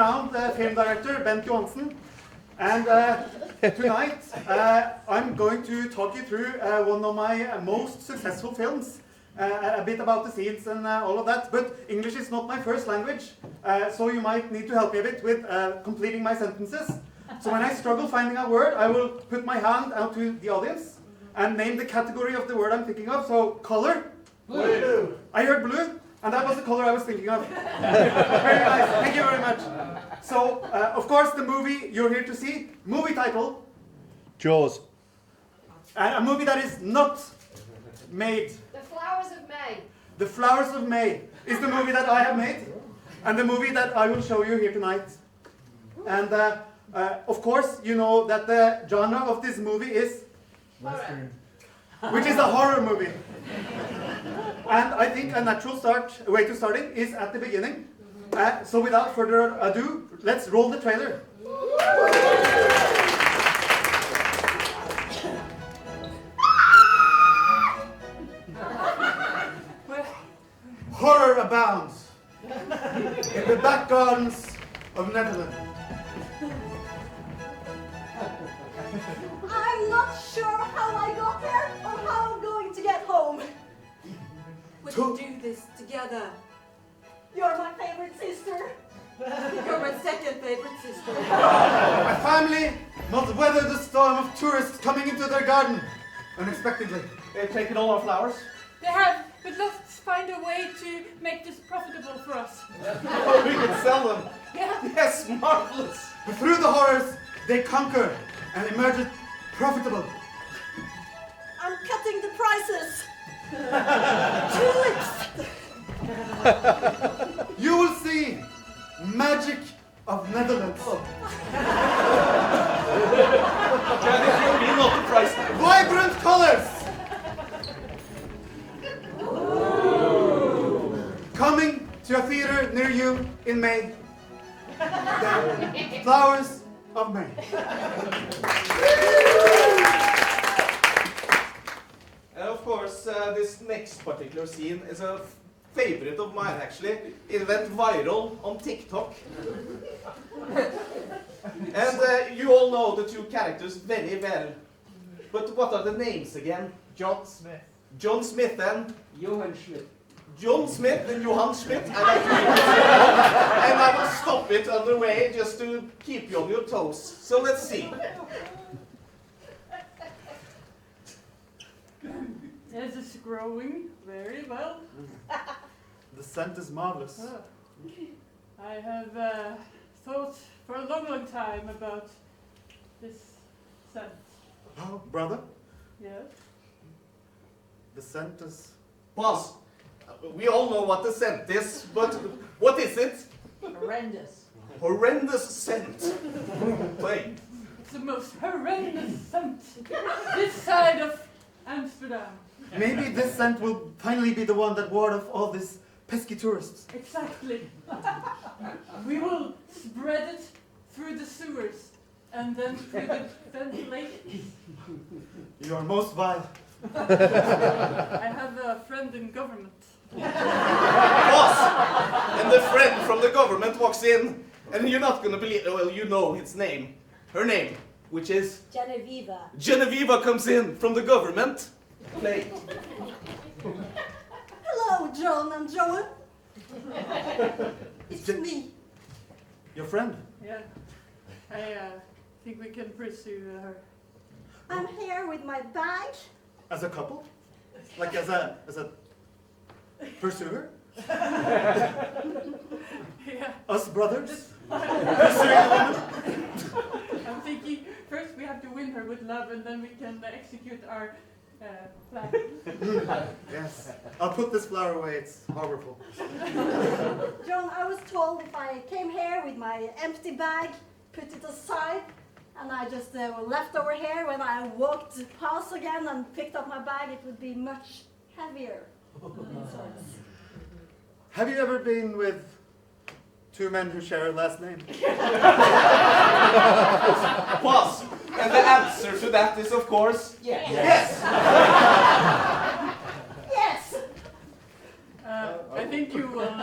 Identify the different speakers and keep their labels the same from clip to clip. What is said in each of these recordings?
Speaker 1: world-renowned film director, Bent Johansen. And tonight, I'm going to talk you through one of my most successful films. A bit about the scenes and all of that. But English is not my first language, so you might need to help me a bit with completing my sentences. So when I struggle finding a word, I will put my hand out to the audience and name the category of the word I'm thinking of. So, color. Blue. I heard blue, and that was the color I was thinking of. Very nice. Thank you very much. So, of course, the movie you're here to see, movie title.
Speaker 2: Jaws.
Speaker 1: And a movie that is not made.
Speaker 3: The Flowers of May.
Speaker 1: The Flowers of May is the movie that I have made, and the movie that I will show you here tonight. And, of course, you know that the genre of this movie is
Speaker 3: Western.
Speaker 1: Which is a horror movie. And I think a natural way to start it is at the beginning. So without further ado, let's roll the trailer. Horror abounds in the back gardens of Netherlands.
Speaker 4: I'm not sure how I got here or how I'm going to get home.
Speaker 5: We can do this together.
Speaker 4: You're my favorite sister.
Speaker 5: You're my second favorite sister.
Speaker 1: A family must weather the storm of tourists coming into their garden unexpectedly.
Speaker 6: They've taken all our flowers.
Speaker 7: They have, but let's find a way to make this profitable for us.
Speaker 6: Oh, we can sell them.
Speaker 7: Yeah.
Speaker 6: Yes, marvelous.
Speaker 1: But through the horrors, they conquer and emerge profitable.
Speaker 4: I'm cutting the prices. Tulips.
Speaker 1: You will see magic of Netherlands.
Speaker 6: Can it be not the price?
Speaker 1: Vibrant colors. Coming to a theater near you in May. The Flowers of May.
Speaker 6: And of course, this next particular scene is a favorite of mine, actually. It went viral on TikTok. And you all know the two characters very well. But what are the names again?
Speaker 8: John Smith.
Speaker 6: John Smith and?
Speaker 8: Johan Schmidt.
Speaker 6: John Smith and Johan Schmidt. And I will stop it on the way just to keep you on your toes. So let's see.
Speaker 7: This is growing very well.
Speaker 1: The scent is marvelous.
Speaker 7: Oh. I have thought for a long, long time about this scent.
Speaker 1: Oh, brother,
Speaker 7: Yes.
Speaker 1: the scent is...
Speaker 6: Boss, we all know what the scent is, but what is it?
Speaker 5: Horrendous.
Speaker 6: Horrendous scent. Wait.
Speaker 7: It's the most horrendous scent this side of Amsterdam.
Speaker 1: Maybe this scent will finally be the one that ward off all these pesky tourists.
Speaker 7: Exactly. We will spread it through the sewers and then through the ventilations.
Speaker 1: You are most vile.
Speaker 7: I have a friend in government.
Speaker 6: Boss! And the friend from the government walks in, and you're not gonna believe, well, you know its name. Her name, which is?
Speaker 4: Genevieve.
Speaker 6: Genevieve comes in from the government. Play.
Speaker 4: Hello, John and Joan. It's me.
Speaker 1: Your friend?
Speaker 7: Yeah. I think we can pursue her.
Speaker 4: I'm here with my bag.
Speaker 1: As a couple? Like as a pursuer?
Speaker 7: Yeah.
Speaker 1: Us brothers? Pursuing a woman?
Speaker 7: I'm thinking first we have to win her with love and then we can execute our plan.
Speaker 1: Yes. I'll put this flower away, it's horrible.
Speaker 4: John, I was told if I came here with my empty bag, put it aside, and I just left over here when I walked past again and picked up my bag, it would be much heavier.
Speaker 1: Have you ever been with two men who share a last name?
Speaker 6: Boss, and the answer to that is, of course,
Speaker 5: Yes.
Speaker 6: yes.
Speaker 4: Yes!
Speaker 7: I think you will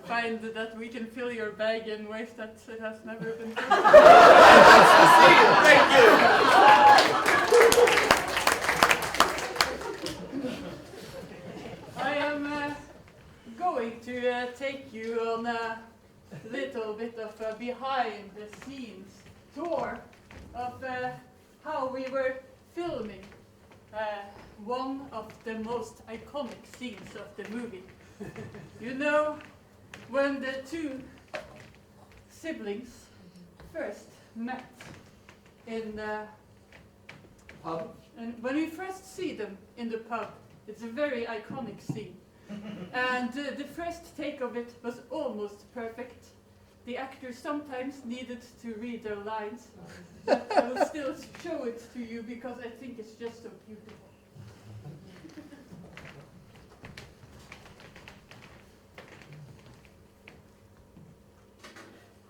Speaker 7: find find that we can fill your bag in ways that it has never been filled.
Speaker 6: Nice to see you. Thank you.
Speaker 7: I am going to take you on a little bit of a behind the scenes tour of how we were filming one of the most iconic scenes of the movie. You know, when the two siblings first met in the
Speaker 6: Pub?
Speaker 7: and when we first see them in the pub, it's a very iconic scene. And the first take of it was almost perfect. The actors sometimes needed to read their lines, but I will still show it to you because I think it's just so beautiful.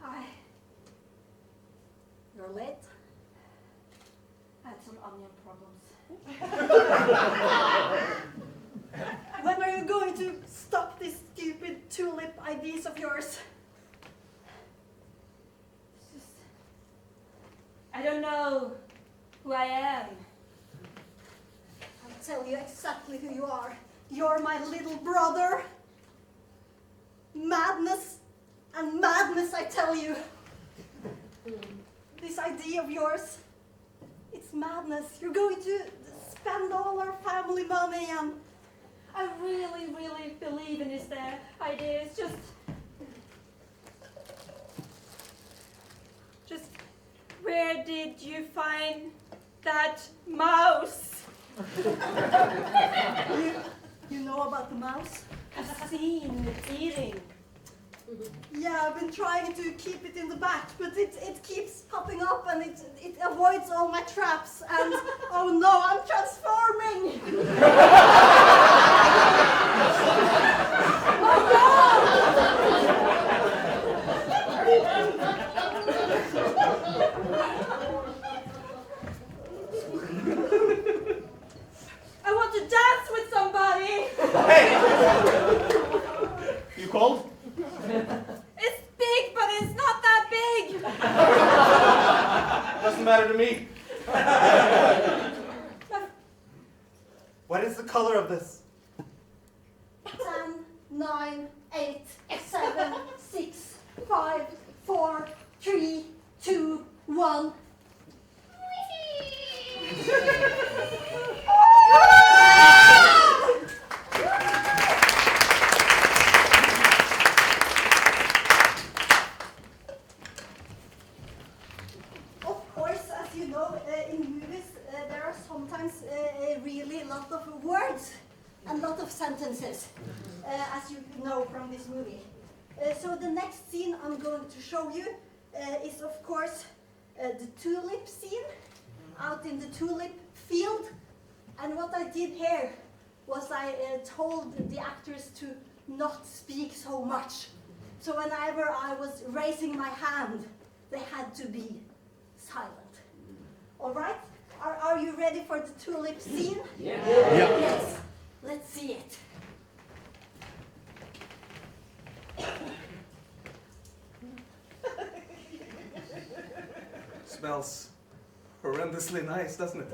Speaker 4: Hi. You're late. I had some onion problems. When are you going to stop these stupid tulip ideas of yours? It's just, I don't know who I am. I'll tell you exactly who you are. You're my little brother. Madness and madness, I tell you. This idea of yours, it's madness. You're going to spend all our family money, and I really, really believe in this idea. It's just where did you find that mouse? you know about the mouse? I've seen it eating. Yeah, I've been trying to keep it in the back, but it keeps popping up and it avoids all my traps, and oh no, I'm transforming! Oh no! I want to dance with somebody!
Speaker 6: Hey! You cold?
Speaker 4: It's big, but it's not that big!
Speaker 6: Doesn't matter to me.
Speaker 1: What is the color of this?
Speaker 4: 10, 9, 8, 7, 6, 5, 4, 3, 2, 1. Of course, as you know, in movies there are sometimes really a lot of words and a lot of sentences, as you know from this movie. So the next scene I'm going to show you is, of course, the tulip scene out in the tulip field. And what I did here was I told the actors to not speak so much. So whenever I was raising my hand, they had to be silent. All right? Are you ready for the tulip scene?
Speaker 6: Yeah.
Speaker 4: Yes. Let's see it.
Speaker 6: Smells horrendously nice, doesn't it?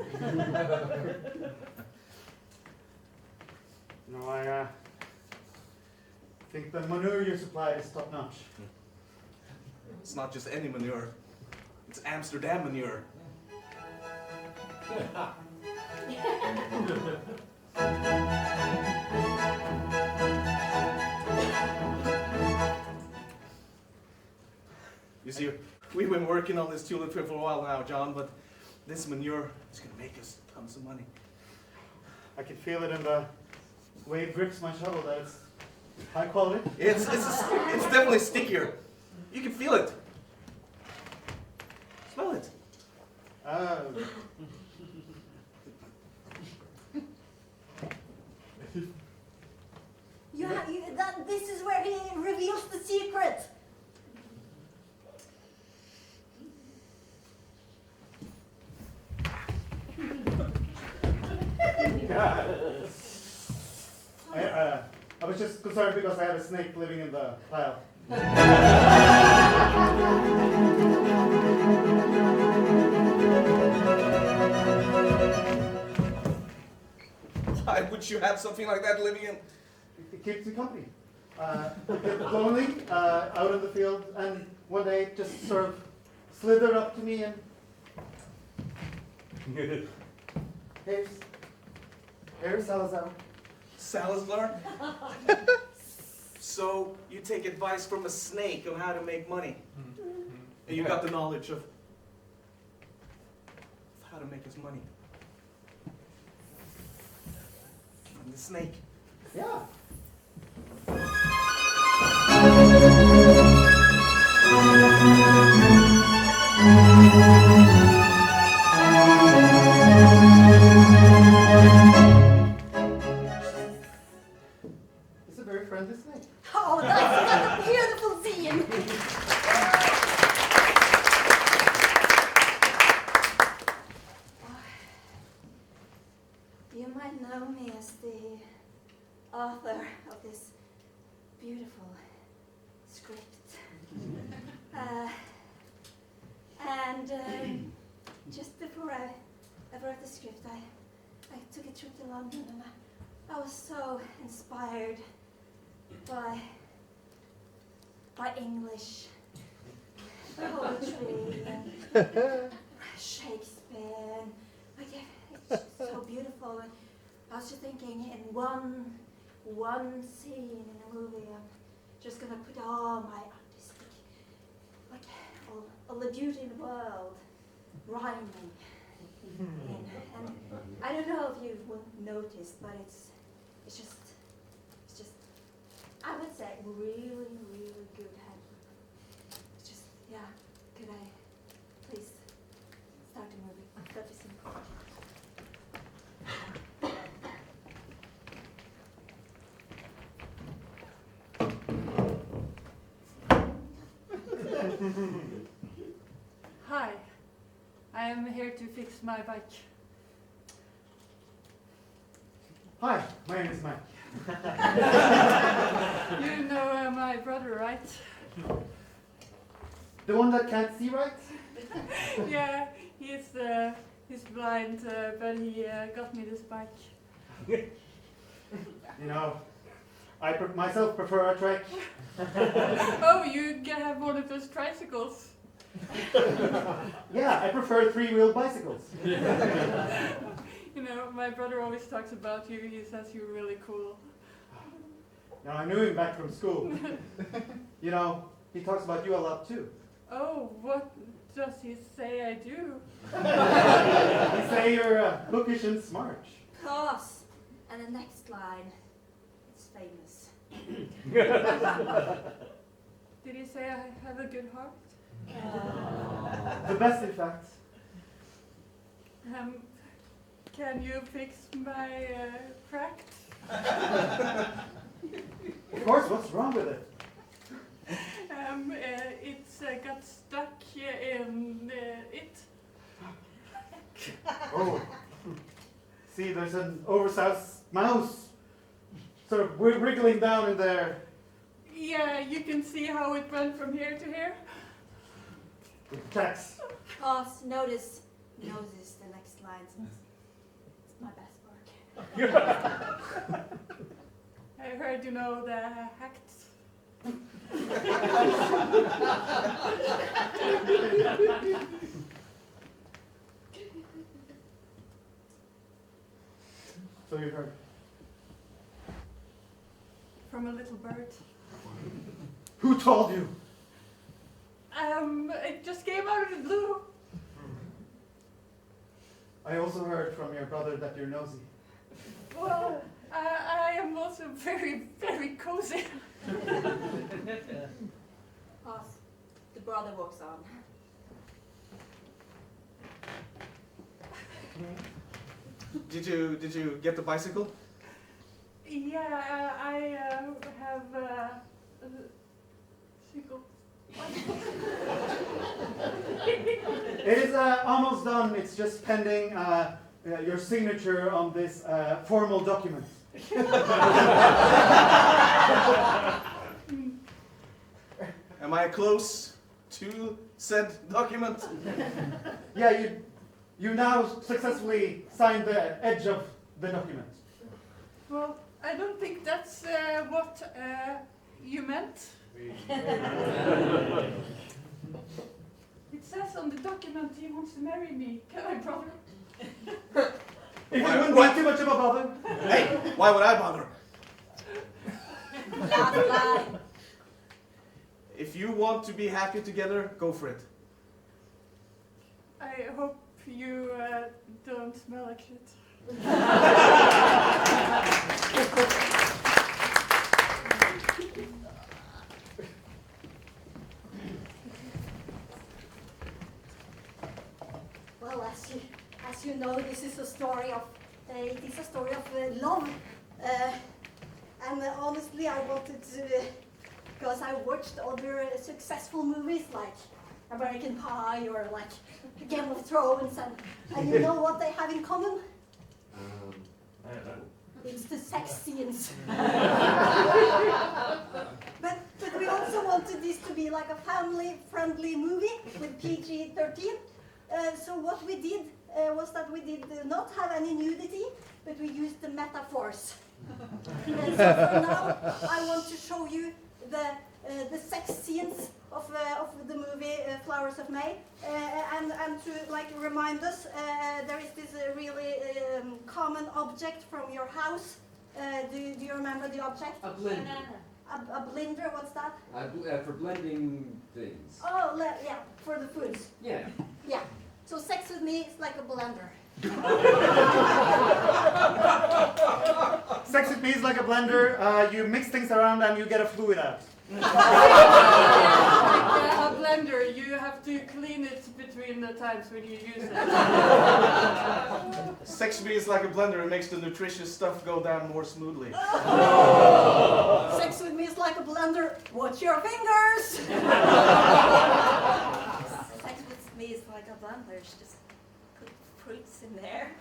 Speaker 1: No, I think the manure you supply is top notch.
Speaker 6: It's not just any manure. It's Amsterdam manure. You see, we've been working on this tulip trip for a while now, John, but this manure is going to make us tons of money.
Speaker 1: I can feel it in the way it grips my shovel. That it's high quality.
Speaker 6: It's definitely stickier. You can feel it. Smell it.
Speaker 4: This is where he reveals the secret.
Speaker 1: I was just concerned because I have a snake living in the pile.
Speaker 6: Why would you have something like that living in?
Speaker 1: It keeps me company. It gets lonely out in the field, and one day it just sort of slithered up to me and here's Salazar.
Speaker 6: Salazar? So you take advice from a snake on how to make money. And you got the knowledge of how to make his money. And the snake.
Speaker 1: Yeah. It's a very friendly snake.
Speaker 4: Oh, that's a beautiful scene. You might know me as the author of this beautiful script. Just before I wrote the script, I took a trip to London, and I was so inspired by English poetry and Shakespeare. And it's just so beautiful. And I was just thinking, in one scene in a movie, I'm just gonna put all my artistic, all the beauty in the world, rhyming in. And I don't know if you will notice, but it's just, I would say, really, really good handwork. It's just, yeah. Could I please start the movie? That'd be simple.
Speaker 7: Hi, I am here to fix my bike.
Speaker 1: Hi, my name is Mike.
Speaker 7: You know my brother, right?
Speaker 1: The one that can't see right?
Speaker 7: Yeah, he's blind, but he got me this bike.
Speaker 1: You know, I myself prefer a trek.
Speaker 7: Oh, you can have one of those tricycles.
Speaker 1: Yeah, I prefer three-wheel bicycles.
Speaker 7: You know, my brother always talks about you. He says you're really cool.
Speaker 1: Now, I knew him back from school. You know, he talks about you a lot too.
Speaker 7: Oh, what does he say I do?
Speaker 1: He say you're bookish and smart.
Speaker 4: Pause. And the next line, it's famous.
Speaker 7: Did he say I have a good heart?
Speaker 1: The best, in fact.
Speaker 7: Can you fix my cracked?
Speaker 1: Of course, what's wrong with it?
Speaker 7: It's got stuck in it.
Speaker 1: Oh. See, there's an oversized mouse sort of wriggling down in there.
Speaker 7: Yeah, you can see how it went from here to here.
Speaker 1: With tracks.
Speaker 4: Pause. Notice the next lines. It's my best work.
Speaker 7: I heard you know the hacks.
Speaker 1: So you heard.
Speaker 7: From a little bird.
Speaker 1: Who told you?
Speaker 7: It just came out of the blue.
Speaker 1: I also heard from your brother that you're nosy.
Speaker 7: Well, I am also very, very cozy.
Speaker 4: Pause. The brother walks on.
Speaker 6: Did you get the bicycle?
Speaker 7: Yeah, I have a single.
Speaker 1: It is almost done. It's just pending your signature on this formal document.
Speaker 6: Am I close to said document?
Speaker 1: Yeah, you now successfully signed the edge of the document.
Speaker 7: Well, I don't think that's what you meant. It says on the document he wants to marry me. Can I, brother?
Speaker 1: If you wouldn't be too much of a bother.
Speaker 6: Hey, why would I bother?
Speaker 4: Lie.
Speaker 6: If you want to be happy together, go for it.
Speaker 7: I hope you don't smell like shit.
Speaker 4: Well, as you know, this is a story of love, and honestly, I wanted to, because I watched other successful movies like American Pie or like Game of Thrones, and you know what they have in common?
Speaker 2: I don't know.
Speaker 4: It's the sex scenes. But we also wanted this to be like a family-friendly movie with PG-13. So what we did was that we did not have any nudity, but we used the metaphors. So for now, I want to show you the sex scenes of the movie Flowers of May, and to like remind us, there is this really common object from your house. Do you remember the object?
Speaker 2: A blender.
Speaker 4: A blender. What's that?
Speaker 2: For blending things.
Speaker 4: Oh, yeah, for the foods.
Speaker 2: Yeah.
Speaker 4: Yeah. So sex with me is like a blender.
Speaker 1: Sex with me is like a blender. You mix things around and you get a fluid out.
Speaker 7: A blender, you have to clean it between the times when you use it.
Speaker 6: Sex with me is like a blender. It makes the nutritious stuff go down more smoothly.
Speaker 4: Sex with me is like a blender. Watch your fingers. Sex with me is like a blender. Just put fruits in there.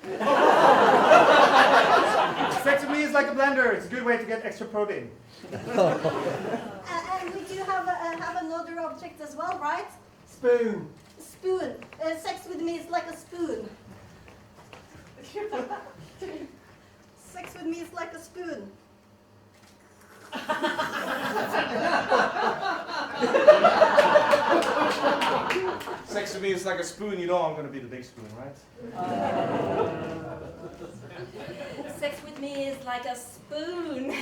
Speaker 1: Sex with me is like a blender. It's a good way to get extra protein.
Speaker 4: And we do have another object as well, right?
Speaker 1: Spoon.
Speaker 4: Spoon. Sex with me is like a spoon. Sex with me is like a spoon.
Speaker 6: Sex with me is like a spoon. You know I'm going to be the big spoon, right?
Speaker 4: Sex with me is like a spoon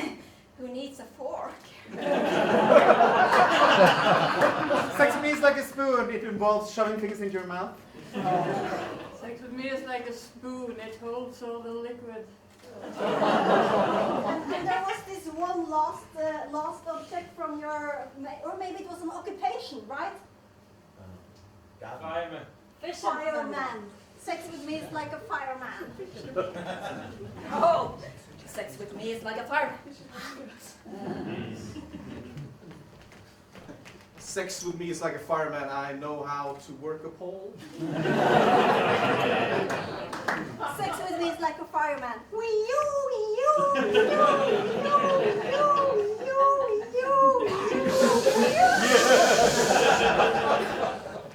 Speaker 4: who needs a fork.
Speaker 1: Sex with me is like a spoon. It involves shoving things into your mouth.
Speaker 7: Sex with me is like a spoon, it holds all the liquid.
Speaker 4: And there was this one last object from your, or maybe it was an occupation, right?
Speaker 2: Fireman.
Speaker 4: Fireman. Sex with me is like a fireman.
Speaker 5: Oh, sex with me is like a fire.
Speaker 6: Sex with me is like a fireman. I know how to work a pole.
Speaker 4: Sex with me is like a fireman. Wee you, wee you, wee you, wee you.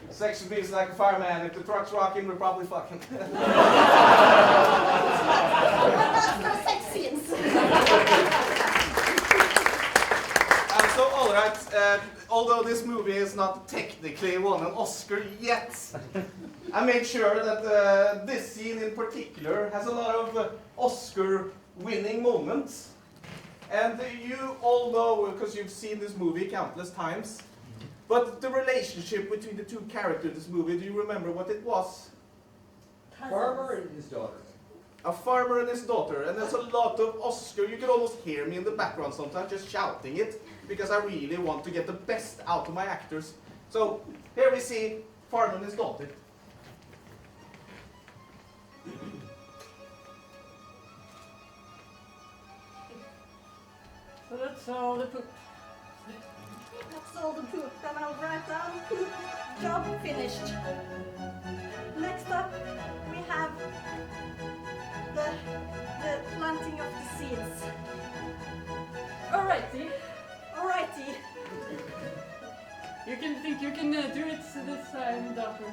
Speaker 6: Sex with me is like a fireman. If the truck's rocking, we're probably fucking.
Speaker 4: That's for sex scenes.
Speaker 6: So, all right. Although this movie is not technically won an Oscar yet, I made sure that this scene in particular has a lot of Oscar-winning moments. And you all know, because you've seen this movie countless times, but the relationship between the two characters in this movie, do you remember what it was?
Speaker 2: Farmer and his daughter.
Speaker 6: A farmer and his daughter, and there's a lot of Oscar. You can almost hear me in the background sometimes just shouting it, because I really want to get the best out of my actors. So here we see farmer and his daughter.
Speaker 7: So that's all the poop.
Speaker 4: That's all the poop. Then I'll write down poop. Job finished. Next up, we have the planting of the seeds.
Speaker 7: Alrighty.
Speaker 4: Alrighty.
Speaker 7: You can think you can do it this time, Doctor.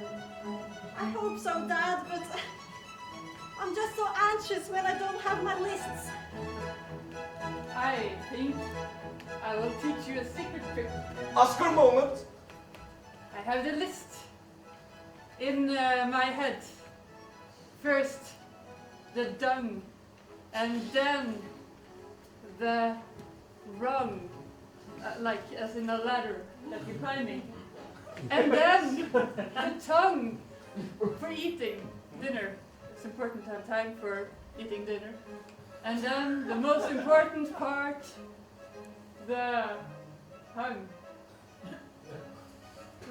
Speaker 4: I hope so, Dad, but I'm just so anxious when I don't have my lists.
Speaker 7: I think I will teach you a secret trick.
Speaker 6: Oscar moment.
Speaker 7: I have the list in my head. First, the dung, and then the rung, like as in a ladder that you're climbing. And then the tongue for eating dinner. It's important to have time for eating dinner. And then the most important part, the tongue.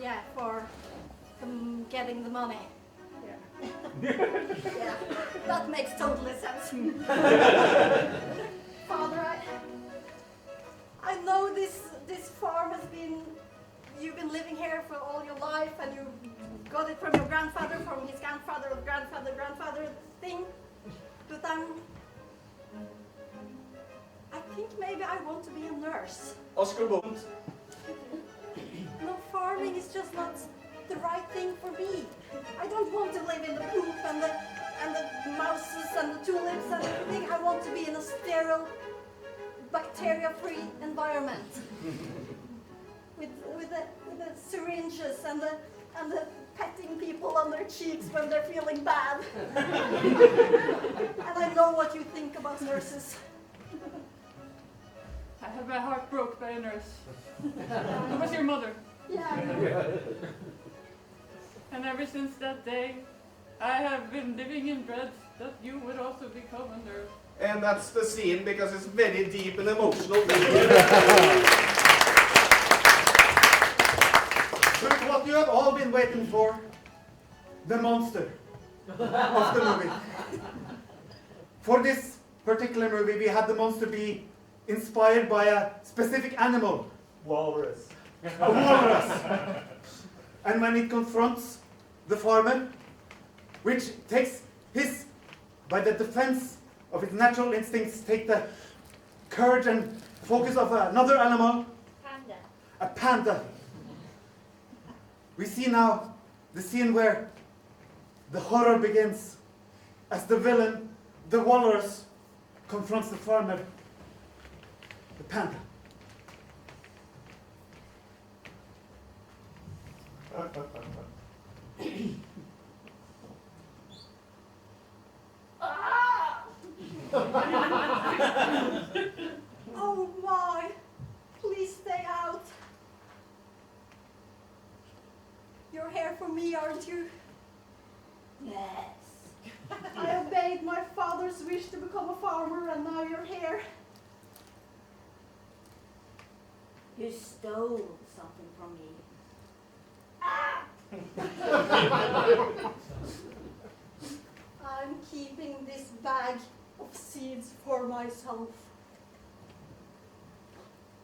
Speaker 4: Yeah, for getting the money.
Speaker 7: Yeah.
Speaker 4: Yeah, that makes totally sense. Father, I know this farm has been, you've been living here for all your life and you got it from your grandfather, from his grandfather, grandfather thing. But I think maybe I want to be a nurse.
Speaker 6: Oscar moment.
Speaker 4: No, farming is just not the right thing for me. I don't want to live in the poop and the mouses and the tulips and everything. I want to be in a sterile, bacteria-free environment with the syringes and the petting people on their cheeks when they're feeling bad. And I know what you think about nurses.
Speaker 7: I had my heart broke by a nurse. It was your mother.
Speaker 4: Yeah.
Speaker 7: And ever since that day, I have been living in dread that you would also become a nurse.
Speaker 6: And that's the scene because it's very deep and emotional.
Speaker 1: But what you have all been waiting for, the monster of the movie. For this particular movie, we had the monster be inspired by a specific animal.
Speaker 6: Walrus.
Speaker 1: A walrus. And when it confronts the farmer, which takes by the defense of its natural instincts, take the courage and focus of another animal,
Speaker 3: Panda.
Speaker 1: a panda. We see now the scene where the horror begins as the villain, the walrus, confronts the farmer, the panda.
Speaker 4: Oh my! Please stay out. You're here for me, aren't you?
Speaker 5: Yes.
Speaker 4: I obeyed my father's wish to become a farmer and now you're here.
Speaker 5: You stole something from me.
Speaker 4: I'm keeping this bag of seeds for myself.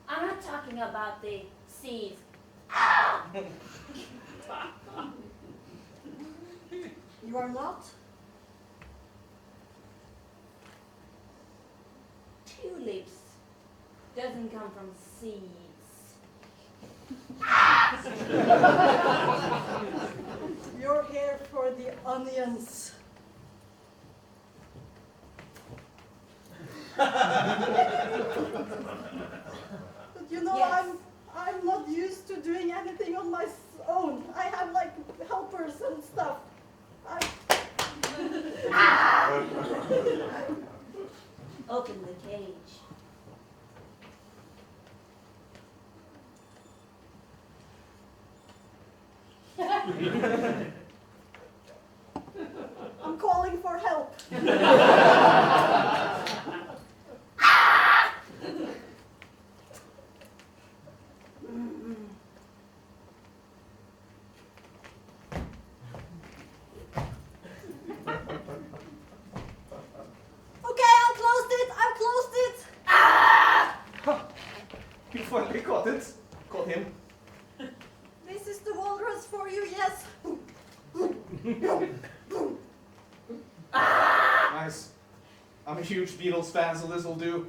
Speaker 5: I'm not talking about the seeds.
Speaker 4: You are not?
Speaker 5: Tulips doesn't come from seeds.
Speaker 4: You're here for the onions. But you know,
Speaker 5: Yes.
Speaker 4: I'm not used to doing anything on my own. I have like helpers and stuff.
Speaker 5: Open the cage.
Speaker 4: I'm calling for help. Okay, I've closed it.
Speaker 6: You finally caught it. Caught him.
Speaker 4: This is the walrus for you, yes.
Speaker 6: Nice. I'm a huge Beatles fan, so this will do.